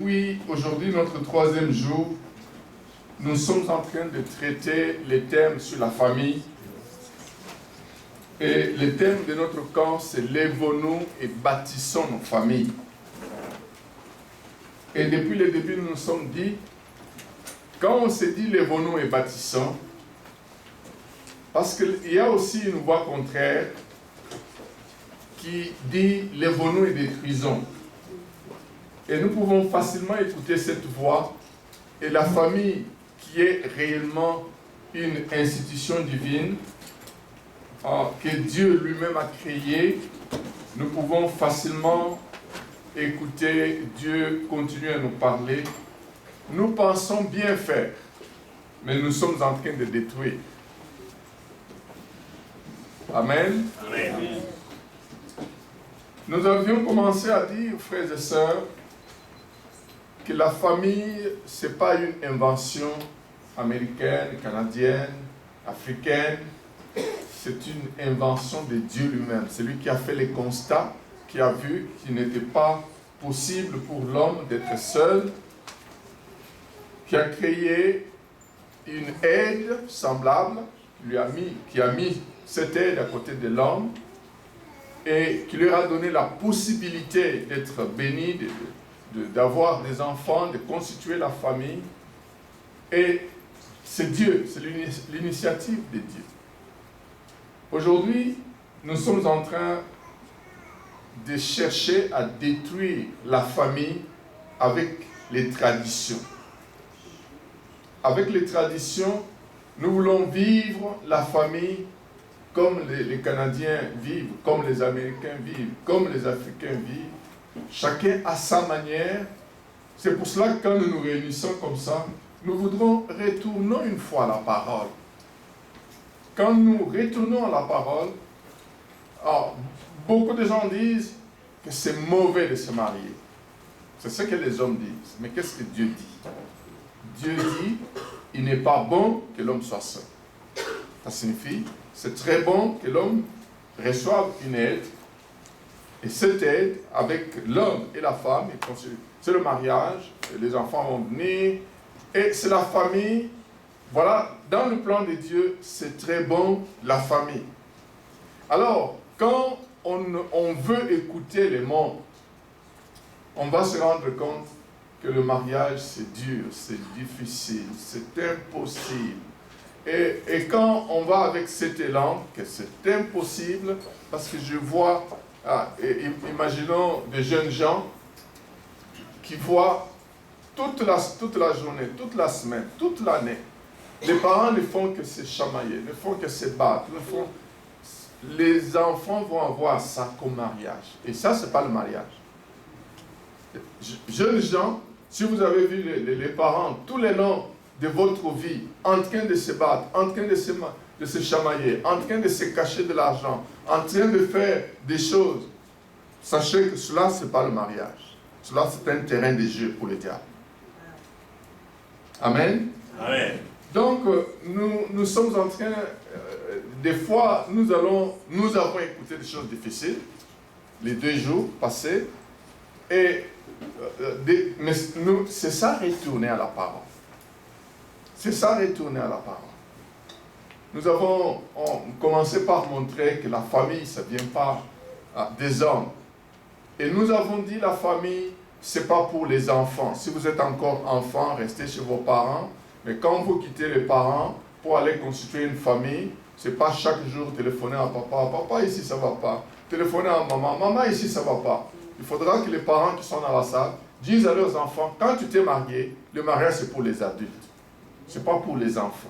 Oui, aujourd'hui, notre troisième jour, nous sommes en train de traiter les thèmes sur la famille. Et le thème de notre camp, c'est lèvons-nous et bâtissons nos familles. Et depuis le début, nous nous sommes dit, quand on se dit lèvons-nous et bâtissons, parce qu'il y a aussi une voix contraire qui dit lèvons-nous et détruisons. Et nous pouvons facilement écouter cette voix, et la famille qui est réellement une institution divine que Dieu lui-même a créée, nous pouvons facilement écouter Dieu continuer à nous parler. Nous pensons bien faire, mais nous sommes en train de détruire. Amen. Amen. Nous avions commencé à dire, frères et sœurs, que la famille, ce n'est pas une invention américaine, canadienne, africaine. C'est une invention de Dieu lui-même. C'est lui qui a fait les constats, qui a vu qu'il n'était pas possible pour l'homme d'être seul, qui a créé une aide semblable, qui a mis cette aide à côté de l'homme et qui lui a donné la possibilité d'être béni, d'avoir des enfants, de constituer la famille. Et c'est Dieu, c'est l'initiative de Dieu. Aujourd'hui, nous sommes en train de chercher à détruire la famille avec les traditions. Avec les traditions, nous voulons vivre la famille comme les Canadiens vivent, comme les Américains vivent, comme les Africains vivent. Chacun à sa manière. C'est pour cela que quand nous nous réunissons comme ça, nous voudrons retourner une fois à la parole. Quand nous retournons à la parole, beaucoup de gens disent que c'est mauvais de se marier. C'est ce que les hommes disent. Mais qu'est-ce que Dieu dit? Dieu dit, il n'est pas bon que l'homme soit seul. Ça signifie, c'est très bon que l'homme reçoive une aide. Et cette aide, avec l'homme et la femme, c'est le mariage, les enfants vont venir, et c'est la famille. Voilà, dans le plan de Dieu, c'est très bon, la famille. Alors, quand on veut écouter les mots, on va se rendre compte que le mariage, c'est dur, c'est difficile, c'est impossible. Et quand on va avec cet élan, que c'est impossible, parce que je vois, imaginons des jeunes gens qui voient toute la journée, toute la semaine, toute l'année, les parents ne font que se chamailler, ne font que se battre, les enfants vont avoir ça comme mariage. Et ça, ce n'est pas le mariage. Jeunes gens, si vous avez vu les parents tout le long de votre vie, en train de se battre, en train de se chamailler, en train de se cacher de l'argent, en train de faire des choses, sachez que cela, ce n'est pas le mariage. Cela, c'est un terrain de jeu pour le diable. Amen. Amen. Donc, nous sommes en train, des fois, nous avons écouté des choses difficiles, les 2 jours passés, et mais c'est ça retourner à la parole. C'est ça retourner à la parole. Nous avons commencé par montrer que la famille, ça ne vient pas des hommes. Et nous avons dit la famille, ce n'est pas pour les enfants. Si vous êtes encore enfant, restez chez vos parents. Mais quand vous quittez les parents pour aller constituer une famille, ce n'est pas chaque jour téléphoner à papa. Papa, ici, ça ne va pas. Téléphoner à maman. Maman, ici, ça ne va pas. Il faudra que les parents qui sont dans la salle disent à leurs enfants, quand tu t'es marié, le mariage, c'est pour les adultes. Ce n'est pas pour les enfants.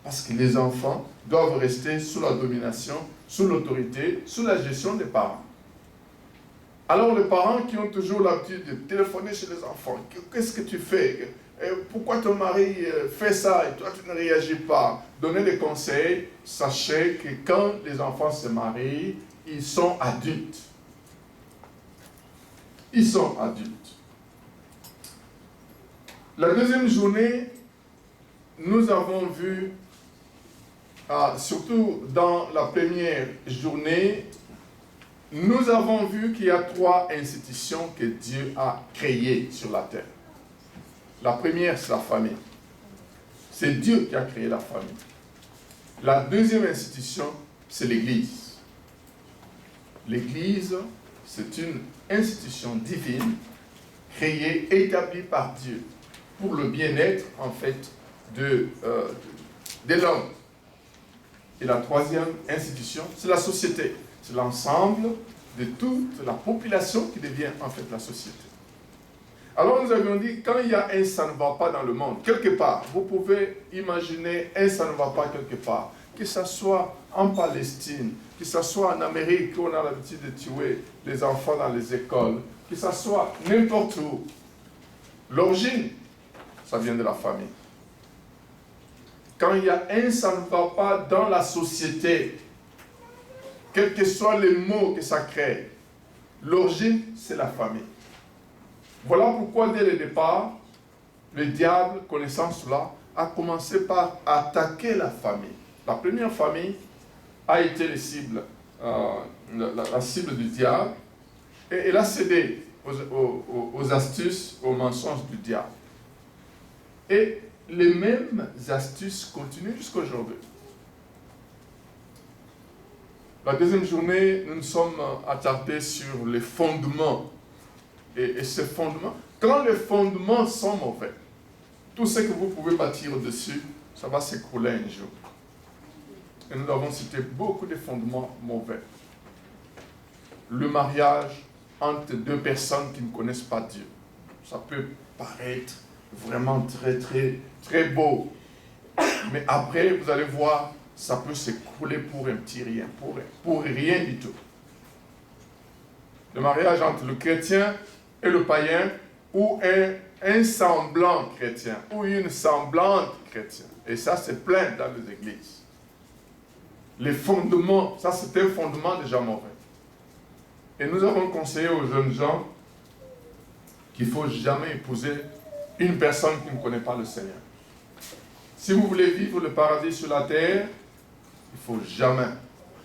Parce que les enfants doivent rester sous la domination, sous l'autorité, sous la gestion des parents. Alors les parents qui ont toujours l'habitude de téléphoner chez les enfants, qu'est-ce que tu fais? Pourquoi ton mari fait ça et toi tu ne réagis pas? Donnez des conseils, sachez que quand les enfants se marient, ils sont adultes. Ils sont adultes. La deuxième journée, nous avons vu, surtout dans la première journée, nous avons vu qu'il y a 3 institutions que Dieu a créées sur la terre. La première, c'est la famille. C'est Dieu qui a créé la famille. La deuxième institution, c'est l'Église. L'Église, c'est une institution divine, créée, établie par Dieu, pour le bien-être, en fait, de l'homme. Et la troisième institution, c'est la société. C'est l'ensemble de toute la population qui devient, en fait, la société. Alors nous avions dit, quand il y a un ça ne va pas dans le monde, quelque part, vous pouvez imaginer un ça ne va pas quelque part, que ce soit en Palestine, que ce soit en Amérique, où on a l'habitude de tuer les enfants dans les écoles, que ce soit n'importe où. L'origine, ça vient de la famille. Quand il y a un ça ne va pas dans la société, quels que soient les mots que ça crée, l'origine, c'est la famille. Voilà pourquoi, dès le départ, le diable, connaissant cela, a commencé par attaquer la famille. La première famille a été la cible du diable, et elle a cédé aux astuces, aux mensonges du diable. Et les mêmes astuces continuent jusqu'à aujourd'hui. La deuxième journée, nous nous sommes attardés sur les fondements. Et ces fondements, quand les fondements sont mauvais, tout ce que vous pouvez bâtir dessus, ça va s'écrouler un jour. Et nous avons cité beaucoup de fondements mauvais. Le mariage entre deux personnes qui ne connaissent pas Dieu. Ça peut paraître vraiment très, très, très beau. Mais après, vous allez voir, ça peut s'écrouler pour un petit rien, pour rien du tout. Le mariage entre le chrétien et le païen, ou un semblant chrétien, ou une semblante chrétienne. Et ça, c'est plein dans les églises. Les fondements, ça c'est un fondement déjà mauvais. Et nous avons conseillé aux jeunes gens qu'il ne faut jamais épouser une personne qui ne connaît pas le Seigneur. Si vous voulez vivre le paradis sur la terre, il ne faut jamais,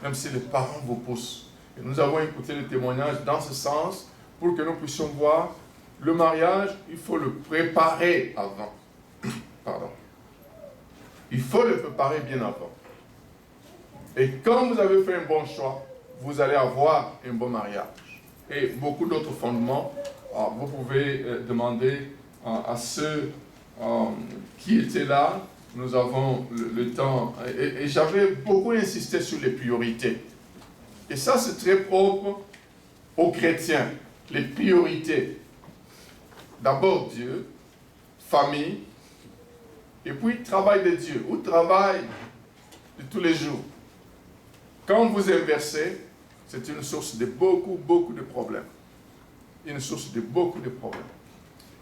même si les parents vous poussent. Et nous avons écouté le témoignage dans ce sens pour que nous puissions voir le mariage, il faut le préparer avant. Pardon. Il faut le préparer bien avant. Et quand vous avez fait un bon choix, vous allez avoir un bon mariage. Et beaucoup d'autres fondements, vous pouvez demander à ceux qui étaient là. Nous avons le temps. Et j'avais beaucoup insisté sur les priorités. Et ça, c'est très propre aux chrétiens. Les priorités. D'abord Dieu, famille, et puis travail de Dieu, ou travail de tous les jours. Quand vous inversez, c'est une source de beaucoup de problèmes. Une source de beaucoup de problèmes.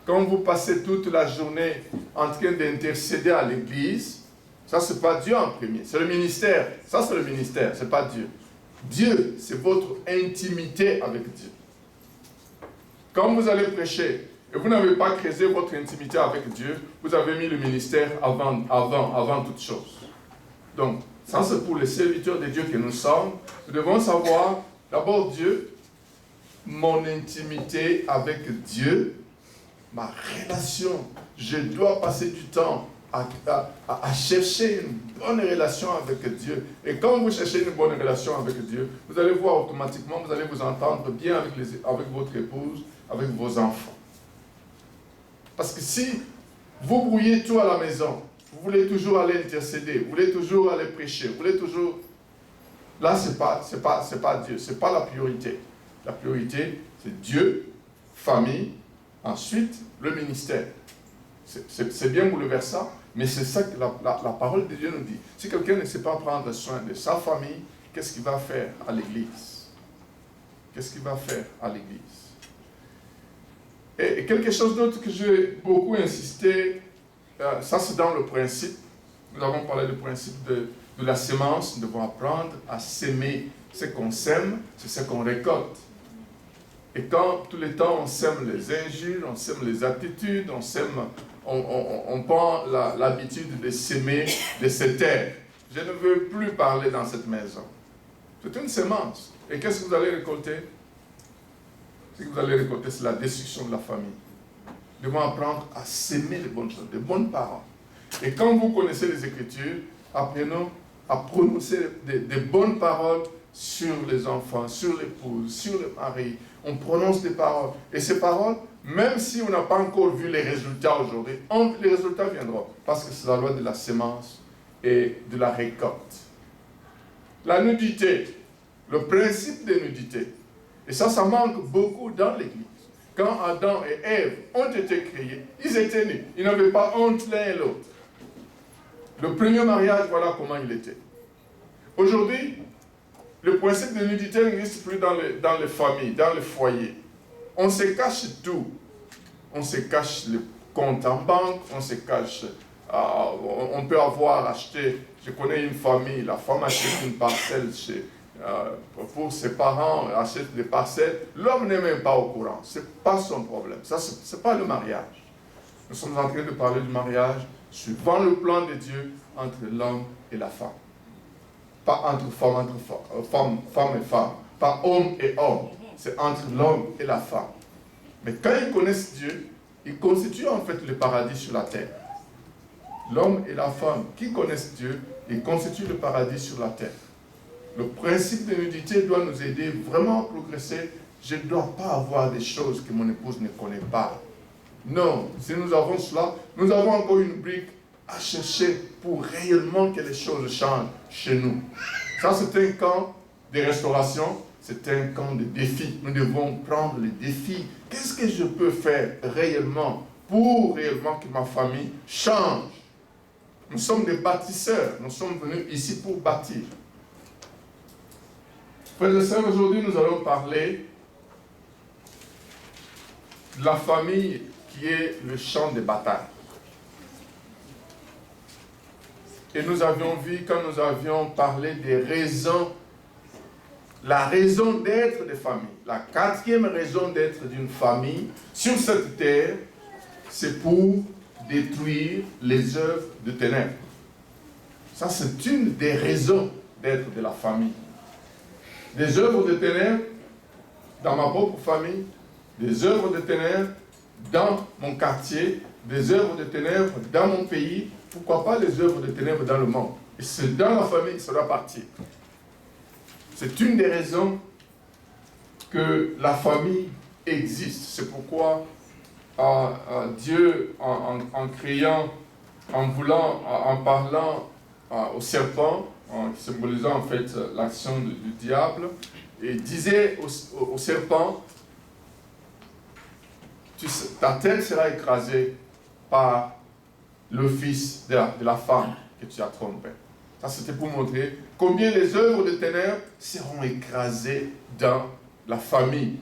Quand vous passez toute la journée en train d'intercéder à l'église, ça c'est pas Dieu en premier, c'est le ministère. Ça c'est le ministère, c'est pas Dieu. Dieu, c'est votre intimité avec Dieu. Quand vous allez prêcher, et vous n'avez pas creusé votre intimité avec Dieu, vous avez mis le ministère avant toute chose. Donc, ça c'est pour les serviteurs de Dieu que nous sommes. Nous devons savoir, d'abord Dieu, mon intimité avec Dieu, ma relation. Je dois passer du temps à chercher une bonne relation avec Dieu. Et quand vous cherchez une bonne relation avec Dieu, vous allez voir automatiquement, vous allez vous entendre bien avec votre épouse, avec vos enfants. Parce que si vous brouillez tout à la maison, vous voulez toujours aller intercéder, vous voulez toujours aller prêcher, vous voulez toujours... Là, c'est pas Dieu, c'est pas la priorité. La priorité, c'est Dieu, famille, ensuite le ministère. C'est bien bouleversant, mais c'est ça que la parole de Dieu nous dit. Si quelqu'un ne sait pas prendre soin de sa famille, qu'est-ce qu'il va faire à l'église? Qu'est-ce qu'il va faire à l'église? Et quelque chose d'autre que j'ai beaucoup insisté, ça c'est dans le principe. Nous avons parlé du principe de la sémence. Nous devons apprendre à s'aimer. Ce qu'on sème, c'est ce qu'on récolte. Et quand tout le temps on sème les injures, on sème les attitudes, on prend l'habitude de s'aimer, de se taire. Je ne veux plus parler dans cette maison. C'est une sémence. Et qu'est-ce que vous allez récolter? Ce que vous allez récolter, c'est la destruction de la famille. devons apprendre à s'aimer les bonnes choses, les bonnes paroles. Et quand vous connaissez les Écritures, apprenons à prononcer des bonnes paroles sur les enfants, sur l'épouse, sur le mari. On prononce des paroles. Et ces paroles, même si on n'a pas encore vu les résultats aujourd'hui, les résultats viendront. Parce que c'est la loi de la sémence et de la récolte. La nudité, le principe de nudité. Et ça manque beaucoup dans l'Église. Quand Adam et Ève ont été créés, ils étaient nus. Ils n'avaient pas honte l'un et l'autre. Le premier mariage, voilà comment il était. Aujourd'hui, le principe de nudité n'existe plus dans les familles, dans les foyers. On se cache tout. On se cache le compte en banque, on se cache... on peut avoir acheté... Je connais une famille, la femme achète une parcelle pour ses parents, achète des parcelles. L'homme n'est même pas au courant. Ce n'est pas son problème. Ça, ce n'est pas le mariage. Nous sommes en train de parler du mariage suivant le plan de Dieu entre l'homme et la femme. Pas entre femme et femme. Pas homme et homme. C'est entre l'homme et la femme. Mais quand ils connaissent Dieu, ils constituent en fait le paradis sur la terre. L'homme et la femme qui connaissent Dieu, ils constituent le paradis sur la terre. Le principe de nudité doit nous aider vraiment à progresser. Je ne dois pas avoir des choses que mon épouse ne connaît pas. Non, si nous avons cela, nous avons encore une brique à chercher pour réellement que les choses changent chez nous. Ça, c'est un camp de restauration, c'est un camp de défis. Nous devons prendre les défis. Qu'est-ce que je peux faire réellement pour réellement que ma famille change? Nous sommes des bâtisseurs, nous sommes venus ici pour bâtir. Frères et sœurs, aujourd'hui, nous allons parler de la famille qui est le champ de bataille. Et nous avions vu, quand nous avions parlé des raisons, la raison d'être des familles, la quatrième raison d'être d'une famille sur cette terre, c'est pour détruire les œuvres de ténèbres. Ça, c'est une des raisons d'être de la famille. Des œuvres de ténèbres dans ma propre famille, des œuvres de ténèbres dans mon quartier, des œuvres de ténèbres dans mon pays, pourquoi pas les œuvres de ténèbres dans le monde. Et c'est dans la famille que ça doit partir. C'est une des raisons que la famille existe. C'est pourquoi Dieu, en créant, en parlant au serpent, en symbolisant en fait l'action du diable, et disait au serpent, ta tête sera écrasée par le fils de la femme que tu as trompé. Ça, c'était pour montrer combien les œuvres de ténèbres seront écrasées dans la famille.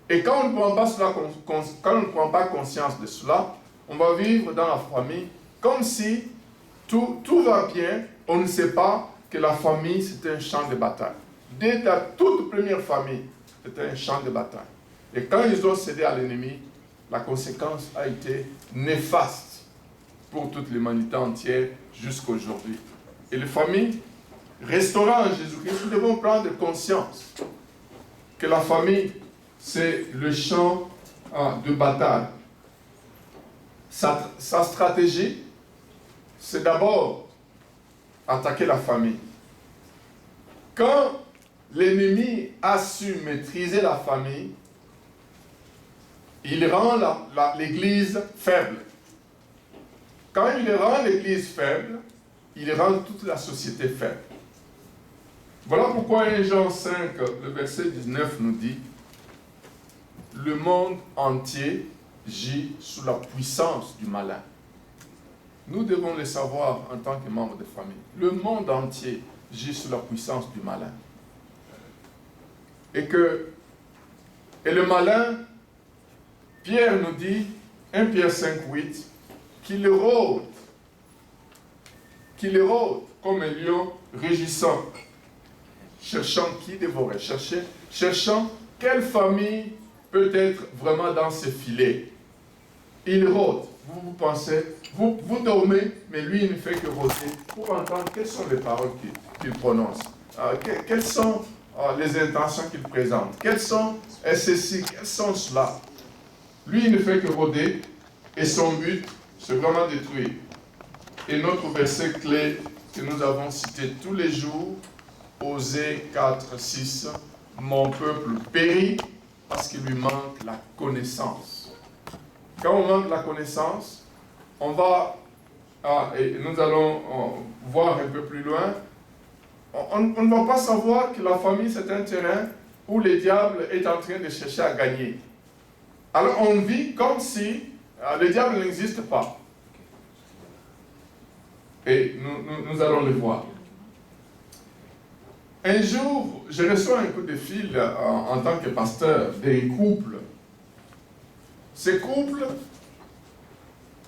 Et quand on ne prend pas conscience de cela, on va vivre dans la famille comme si tout va bien. On ne sait pas que la famille, c'est un champ de bataille. Dès la toute première famille, c'était un champ de bataille. Et quand ils ont cédé à l'ennemi, la conséquence a été néfaste pour toute l'humanité entière jusqu'à aujourd'hui. Et les familles, restaurant Jésus-Christ, nous devons prendre conscience que la famille, c'est le champ de bataille. Sa stratégie, c'est d'abord attaquer la famille. Quand l'ennemi a su maîtriser la famille, il rend l'Église faible. Quand il rend l'Église faible, il rend toute la société faible. Voilà pourquoi 1 Jean 5, le verset 19 nous dit « Le monde entier gît sous la puissance du malin. » Nous devons le savoir en tant que membres de famille. Le monde entier gît sous la puissance du malin. Et le malin, Pierre nous dit, 1 Pierre 5, 8, qu'il rôde comme un lion rugissant, cherchant qui dévorer, cherchant quelle famille peut être vraiment dans ses filets. Il rôde. Vous pensez, vous dormez, mais lui il ne fait que rôder pour entendre quelles sont les paroles qu'il prononce, quelles sont les intentions qu'il présente, quelles sont ceci, quelles sont cela. Lui, il ne fait que rôder et son but, c'est vraiment détruire. Et notre verset clé que nous avons cité tous les jours, Osée 4, 6, mon peuple périt parce qu'il lui manque la connaissance. Quand on manque la connaissance, on va, et nous allons voir un peu plus loin, on ne va pas savoir que la famille c'est un terrain où le diable est en train de chercher à gagner. Alors on vit comme si le diable n'existe pas. Et nous allons le voir. Un jour, je reçois un coup de fil en tant que pasteur d'un couple. Ces couples,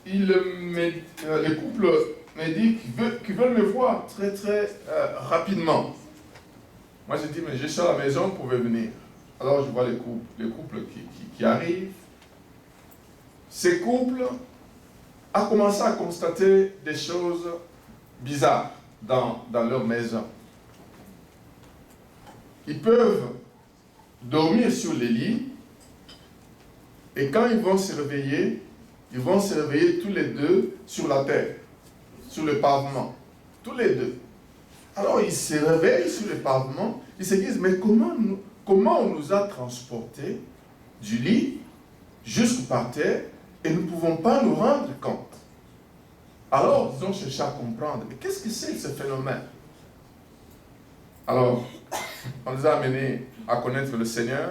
le couple me dit qu'ils veulent me voir très très rapidement. Moi je dis, mais je suis à la maison, vous pouvez venir. Alors je vois les couples qui arrivent. Ces couples ont commencé à constater des choses bizarres dans leur maison. Ils peuvent dormir sur les lits et quand ils vont se réveiller tous les deux sur la terre, sur le pavement, tous les deux. Alors ils se réveillent sur le pavement, ils se disent, mais comment on nous a transportés du lit jusqu'au par terre et nous ne pouvons pas nous rendre compte. Alors ils ont cherché à comprendre, mais qu'est-ce que c'est ce phénomène? Alors, on les a amenés à connaître le Seigneur,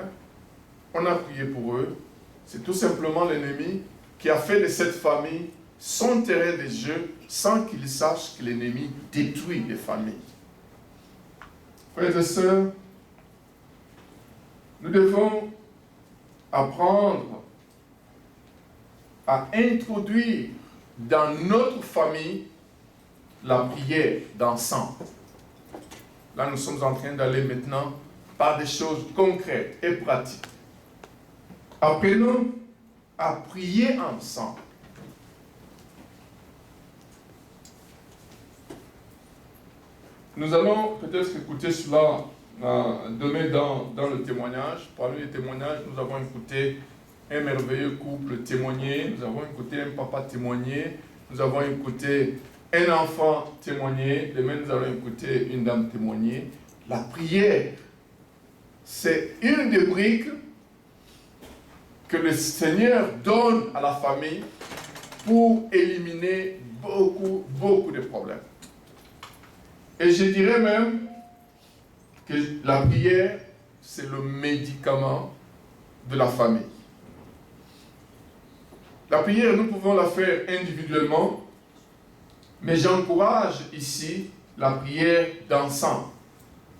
on a prié pour eux. C'est tout simplement l'ennemi qui a fait de cette famille son terrain de jeu sans qu'ils sachent que l'ennemi détruit les familles. Frères et sœurs, nous devons apprendre à introduire dans notre famille la prière d'ensemble. Là, nous sommes en train d'aller maintenant par des choses concrètes et pratiques. Apprenons à prier ensemble. Nous allons peut-être écouter cela demain dans le témoignage. Parmi les témoignages, nous avons écouté un merveilleux couple témoigner, nous avons écouté un papa témoigner, nous avons écouté un enfant témoigner, demain nous allons écouter une dame témoigner. La prière, c'est une des briques que le Seigneur donne à la famille pour éliminer beaucoup de problèmes. Et je dirais même que la prière, c'est le médicament de la famille. La prière, nous pouvons la faire individuellement, mais j'encourage ici la prière d'ensemble.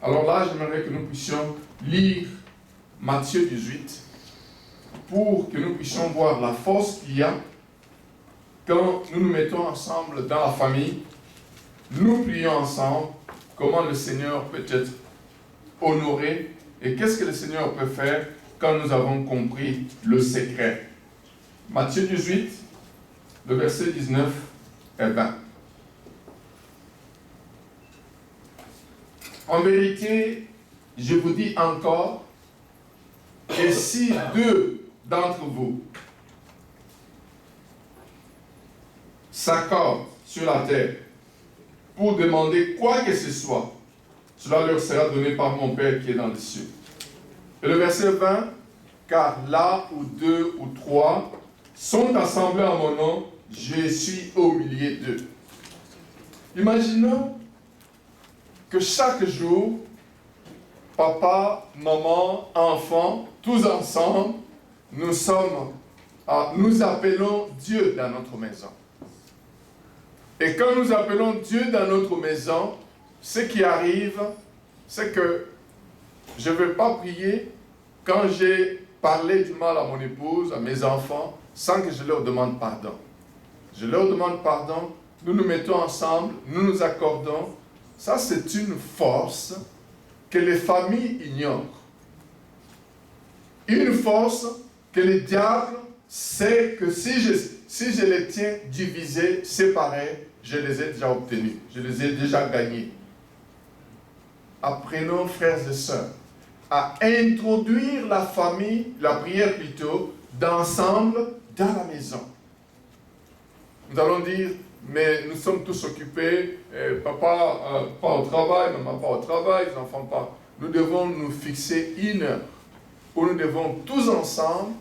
Alors là, j'aimerais que nous puissions lire Matthieu 18 pour que nous puissions voir la force qu'il y a quand nous nous mettons ensemble dans la famille, nous prions ensemble, comment le Seigneur peut être honoré et qu'est-ce que le Seigneur peut faire quand nous avons compris le secret. Matthieu 18, le verset 19 et 20. En vérité, je vous dis encore, que si deux d'entre vous s'accordent sur la terre pour demander quoi que ce soit, cela leur sera donné par mon Père qui est dans les cieux. Et le verset 20, car là où deux ou trois sont assemblés en mon nom, je suis au milieu d'eux. Imaginons que chaque jour, papa, maman, enfants, tous ensemble, nous appelons Dieu dans notre maison. Et quand nous appelons Dieu dans notre maison, ce qui arrive, c'est que je ne vais pas prier quand j'ai parlé du mal à mon épouse, à mes enfants, sans que je leur demande pardon. Je leur demande pardon, nous nous mettons ensemble, nous nous accordons. Ça, c'est une force que les familles ignorent. Une force que le diable sait que si je les tiens divisés, séparés, je les ai déjà obtenus, je les ai déjà gagnés. Apprenons, frères et sœurs, à introduire la famille, la prière plutôt, d'ensemble dans la maison. Nous allons dire, mais nous sommes tous occupés, papa pas au travail, maman pas au travail, les enfants pas. Nous devons nous fixer une heure où nous devons tous ensemble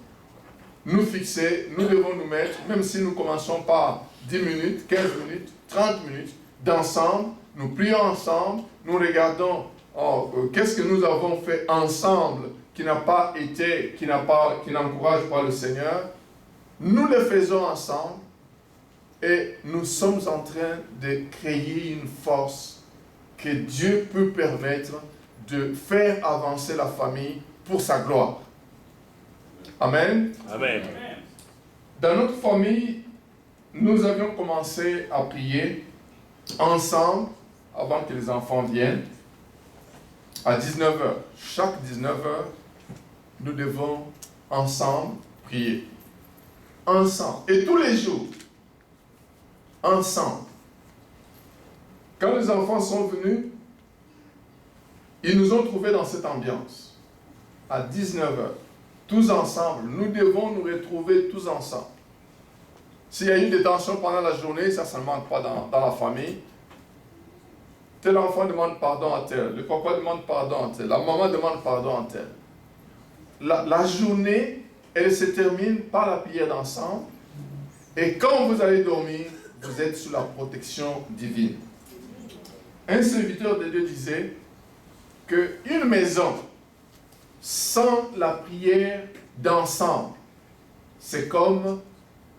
nous fixer, nous devons nous mettre, même si nous commençons par 10 minutes, 15 minutes, 30 minutes, d'ensemble, nous prions ensemble, nous regardons qu'est-ce que nous avons fait ensemble qui n'a pas été, qui n'encourage pas le Seigneur. Nous le faisons ensemble et nous sommes en train de créer une force que Dieu peut permettre de faire avancer la famille pour sa gloire. Amen. Amen. Dans notre famille, nous avions commencé à prier ensemble avant que les enfants viennent à 19h. Chaque 19h, nous devons ensemble prier. Ensemble. Et tous les jours, ensemble. Quand les enfants sont venus, ils nous ont trouvés dans cette ambiance. À 19h, tous ensemble. Nous devons nous retrouver tous ensemble. S'il y a eu des tensions pendant la journée, ça ne manque pas dans la famille. Tel enfant demande pardon à tel, le papa demande pardon à tel, la maman demande pardon à tel. La journée, elle se termine par la prière d'ensemble. Et quand vous allez dormir, vous êtes sous la protection divine. Un serviteur de Dieu disait qu'une maison sans la prière d'ensemble, c'est comme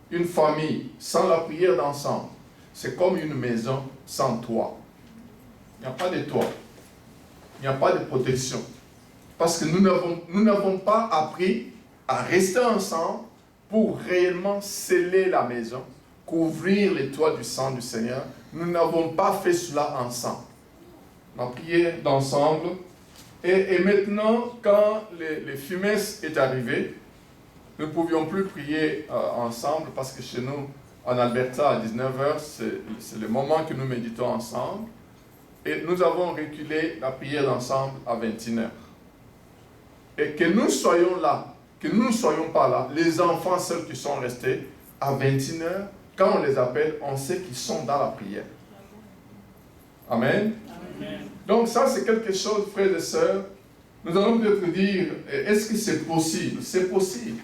une famille sans la prière d'ensemble. C'est comme une maison sans toit. Il n'y a pas de toit. Il n'y a pas de protection. Parce que nous n'avons pas appris à rester ensemble pour réellement sceller la maison, couvrir les toits du sang du Seigneur. Nous n'avons pas fait cela ensemble. On a prié d'ensemble. Et maintenant, quand les fumesses est arrivé, nous ne pouvions plus prier ensemble parce que chez nous, en Alberta, à 19h, c'est le moment que nous méditons ensemble. Et nous avons reculé la prière d'ensemble à 21h. Et que nous soyons là, que nous ne soyons pas là, les enfants seuls qui sont restés, à 21h, quand on les appelle, on sait qu'ils sont dans la prière. Amen. Amen. Donc ça, c'est quelque chose, frères et sœurs, nous allons peut-être dire, est-ce que c'est possible? C'est possible.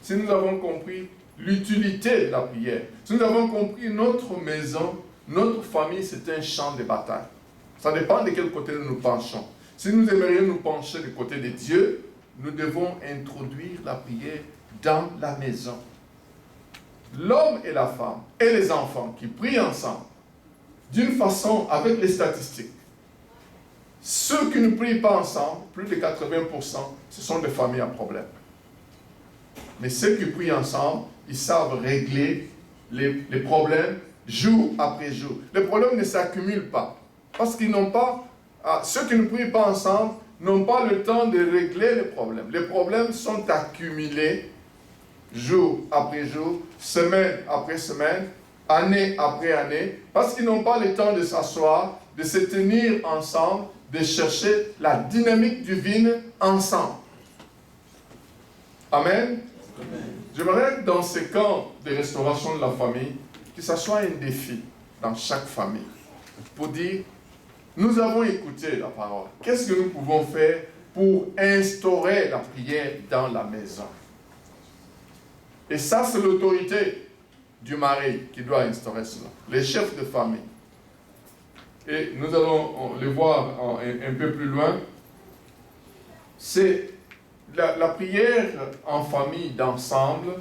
Si nous avons compris l'utilité de la prière, si nous avons compris notre maison, notre famille, c'est un champ de bataille. Ça dépend de quel côté nous nous penchons. Si nous aimerions nous pencher du côté de Dieu, nous devons introduire la prière dans la maison. L'homme et la femme et les enfants qui prient ensemble, d'une façon avec les statistiques. Ceux qui ne prient pas ensemble, plus de 80%, ce sont des familles à problème. Mais ceux qui prient ensemble, ils savent régler les problèmes jour après jour. Les problèmes ne s'accumulent pas. Parce qu'ils n'ont pas, ceux qui ne prient pas ensemble, n'ont pas le temps de régler les problèmes. Les problèmes sont accumulés jour après jour, semaine après semaine, année après année, parce qu'ils n'ont pas le temps de s'asseoir, de se tenir ensemble, de chercher la dynamique divine ensemble. Amen. Amen. J'aimerais que dans ce camp de restauration de la famille, que ce soit un défi dans chaque famille, pour dire, nous avons écouté la parole. Qu'est-ce que nous pouvons faire pour instaurer la prière dans la maison? Et ça, c'est l'autorité du mari qui doit instaurer cela, les chefs de famille. Et nous allons le voir un peu plus loin. C'est la prière en famille, d'ensemble,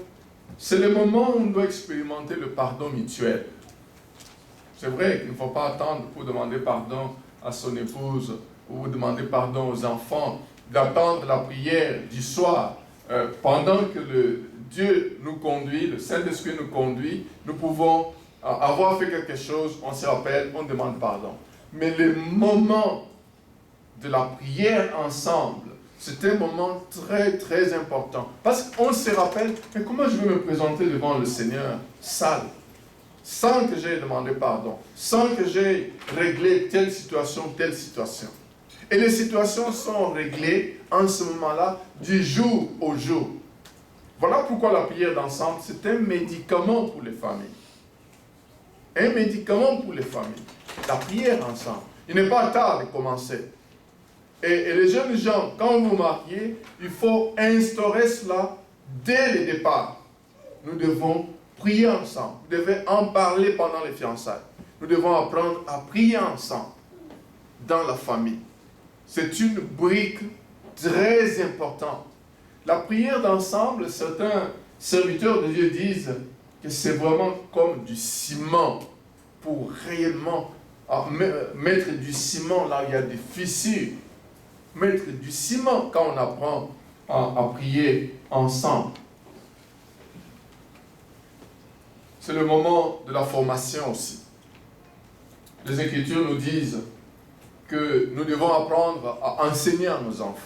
c'est le moment où on doit expérimenter le pardon mutuel. C'est vrai qu'il ne faut pas attendre pour demander pardon à son épouse ou demander pardon aux enfants, d'attendre la prière du soir. Pendant que Dieu nous conduit, le Saint-Esprit nous conduit, nous pouvons avoir fait quelque chose, on se rappelle, on demande pardon. Mais le moment de la prière ensemble, c'est un moment très très important. Parce qu'on se rappelle, mais comment je vais me présenter devant le Seigneur sale, sans que j'aie demandé pardon, sans que j'aie réglé telle situation. Et les situations sont réglées en ce moment-là, du jour au jour. Voilà pourquoi la prière d'ensemble, c'est un médicament pour les familles. Un médicament pour les familles. La prière ensemble. Il n'est pas tard de commencer. Et les jeunes gens, quand vous vous mariez, il faut instaurer cela dès le départ. Nous devons prier ensemble. Vous devez en parler pendant les fiançailles. Nous devons apprendre à prier ensemble dans la famille. C'est une brique très importante. La prière d'ensemble, certains serviteurs de Dieu disent que c'est vraiment comme du ciment pour réellement mettre du ciment là où il y a des fissures. Mettre du ciment quand on apprend à prier ensemble. C'est le moment de la formation aussi. Les Écritures nous disent que nous devons apprendre à enseigner à nos enfants.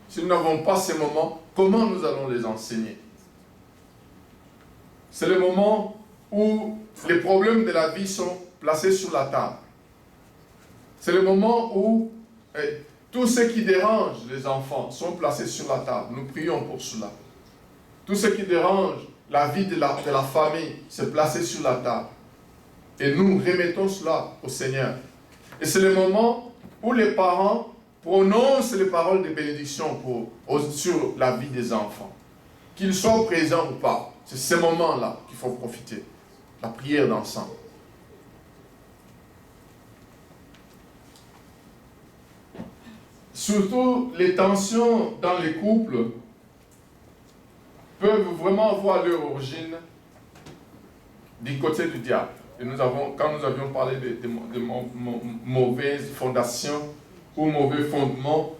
Si nous n'avons pas ces moments, comment nous allons les enseigner? C'est le moment où les problèmes de la vie sont placés sur la table. C'est le moment où tout ce qui dérange les enfants sont placés sur la table. Nous prions pour cela. Tout ce qui dérange la vie de la famille, c'est placé sur la table. Et nous remettons cela au Seigneur. Et c'est le moment où les parents prononcent les paroles de bénédiction sur la vie des enfants. Qu'ils soient présents ou pas. C'est ce moment-là qu'il faut profiter. La prière d'ensemble. Surtout, les tensions dans les couples peuvent vraiment avoir leur origine du côté du diable. Et quand nous avions parlé de mauvaises fondations ou mauvais fondements,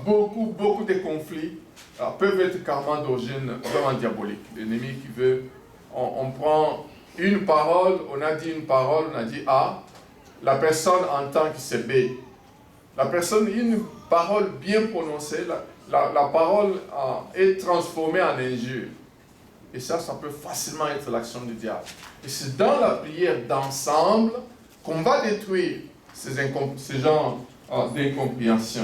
beaucoup de conflits peuvent être carrément d'origine vraiment diabolique. L'ennemi qui veut, on prend une parole, on a dit une parole, on a dit A, la personne entend que c'est B. La personne, une parole bien prononcée, la parole est transformée en injure. Et ça peut facilement être l'action du diable. Et c'est dans la prière d'ensemble qu'on va détruire ces genres d'incompréhension.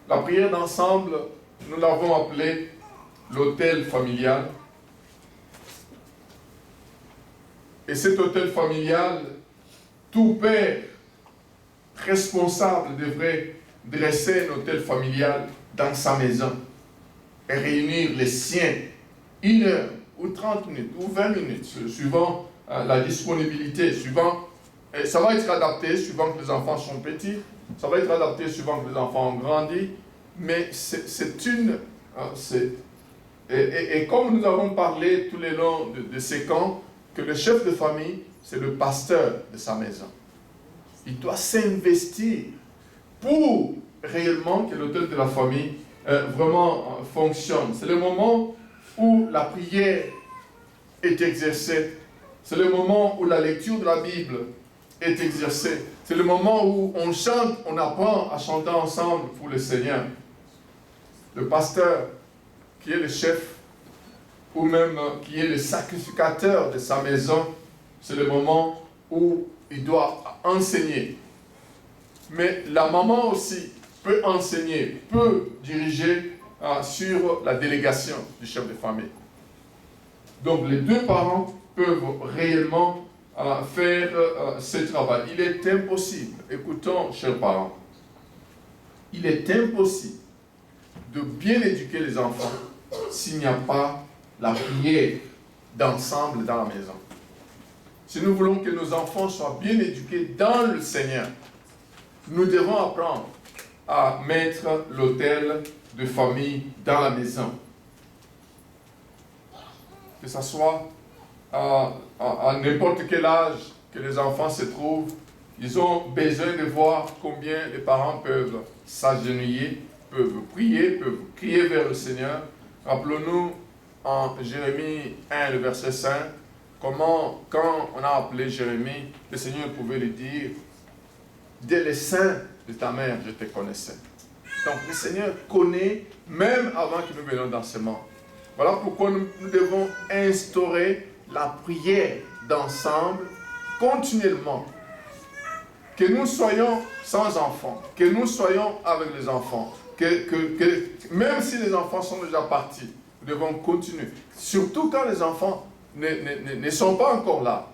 La prière d'ensemble, nous l'avons appelée l'autel familial. Et cet autel familial, tout père responsable devrait dresser un autel familial dans sa maison et réunir les siens 1 heure ou 30 minutes ou 20 minutes, suivant la disponibilité, ça va être adapté suivant que les enfants sont petits, ça va être adapté suivant que les enfants ont grandi, mais et comme nous avons parlé tout le long de ces camps, que le chef de famille, c'est le pasteur de sa maison. Il doit s'investir pour réellement que l'autel de la famille vraiment fonctionne. C'est le moment où la prière est exercée. C'est le moment où la lecture de la Bible est exercée. C'est le moment où on chante, on apprend à chanter ensemble pour le Seigneur. Le pasteur, qui est le chef, ou même qui est le sacrificateur de sa maison, c'est le moment où il doit enseigner. Mais la maman aussi peut enseigner, peut diriger sur la délégation du chef de famille. Donc les deux parents peuvent réellement faire ce travail. Il est impossible, écoutons chers parents, il est impossible de bien éduquer les enfants s'il n'y a pas la prière d'ensemble dans la maison. Si nous voulons que nos enfants soient bien éduqués dans le Seigneur, nous devons apprendre à mettre l'autel de famille dans la maison. Que ce soit à n'importe quel âge que les enfants se trouvent, ils ont besoin de voir combien les parents peuvent s'agenouiller, peuvent prier, peuvent crier vers le Seigneur. Rappelons-nous en Jérémie 1, le verset 5, comment, quand on a appelé Jérémie, le Seigneur pouvait lui dire, dès le sein de ta mère, je te connaissais. Donc le Seigneur connaît même avant que nous venions dans ce monde. Voilà pourquoi nous devons instaurer la prière d'ensemble continuellement. Que nous soyons sans enfants, que nous soyons avec les enfants, même si les enfants sont déjà partis, nous devons continuer. Surtout quand les enfants ne sont pas encore là,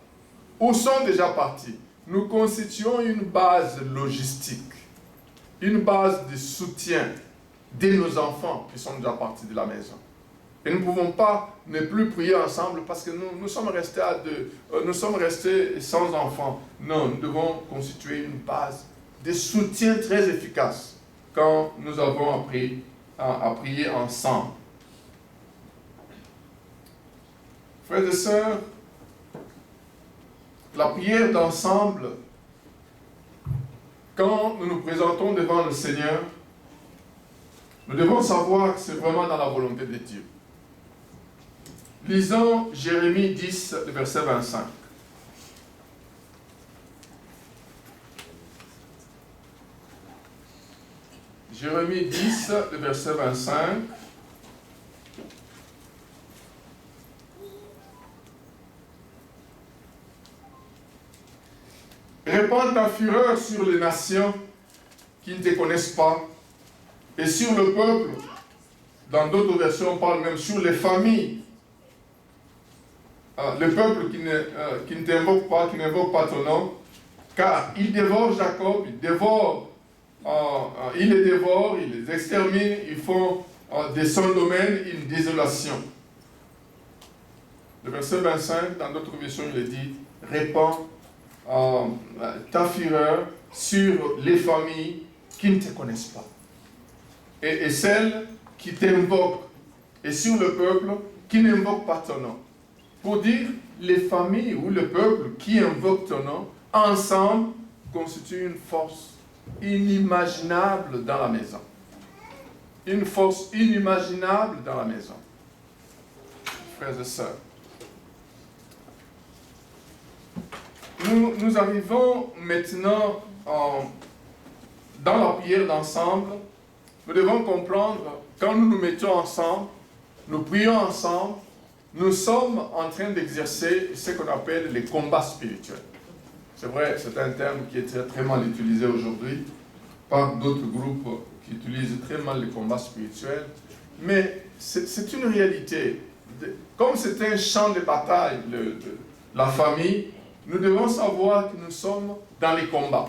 ou sont déjà partis. Nous constituons une base logistique, une base de soutien de nos enfants qui sont déjà partis de la maison. Et nous ne pouvons pas ne plus prier ensemble parce que nous sommes restés à deux, nous sommes restés sans enfants. Non, nous devons constituer une base de soutien très efficace quand nous avons appris à prier ensemble. Frères et sœurs, la prière d'ensemble, quand nous nous présentons devant le Seigneur, nous devons savoir que c'est vraiment dans la volonté de Dieu. Lisons Jérémie 10, le verset 25. Jérémie 10, le verset 25. Répands ta fureur sur les nations qui ne te connaissent pas, et sur le peuple. Dans d'autres versions, on parle même sur les familles. Le peuple qui ne t'invoque pas, qui n'invoque pas ton nom, car il dévore Jacob, il les dévore, il les extermine, ils font de son domaine une désolation. Le verset 25, dans d'autres versions, il est dit, répands ta fureur sur les familles qui ne te connaissent pas. Et celles qui t'invoquent, et sur le peuple qui n'invoque pas ton nom. Pour dire, les familles ou le peuple qui invoquent ton nom, ensemble, constituent une force inimaginable dans la maison. Une force inimaginable dans la maison. Frères et sœurs, nous arrivons maintenant dans la prière d'ensemble. Nous devons comprendre, quand nous nous mettons ensemble, nous prions ensemble, nous sommes en train d'exercer ce qu'on appelle les combats spirituels. C'est vrai, c'est un terme qui est très, très mal utilisé aujourd'hui par d'autres groupes qui utilisent très mal les combats spirituels, mais c'est une réalité. Comme c'est un champ de bataille, la famille, nous devons savoir que nous sommes dans les combats.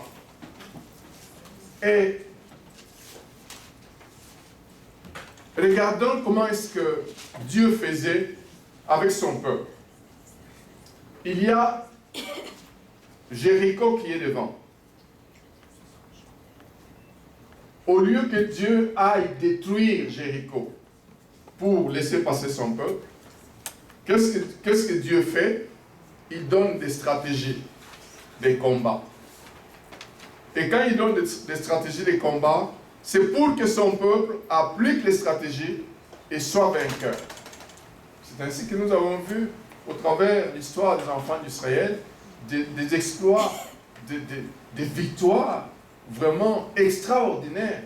Et regardons comment est-ce que Dieu faisait avec son peuple. Il y a Jéricho qui est devant. Au lieu que Dieu aille détruire Jéricho pour laisser passer son peuple, qu'est-ce que Dieu fait? Il donne des stratégies, des combats. Et quand il donne des stratégies de combat, c'est pour que son peuple applique les stratégies et soit vainqueur. C'est ainsi que nous avons vu, au travers de l'histoire des enfants d'Israël, des exploits, des victoires vraiment extraordinaires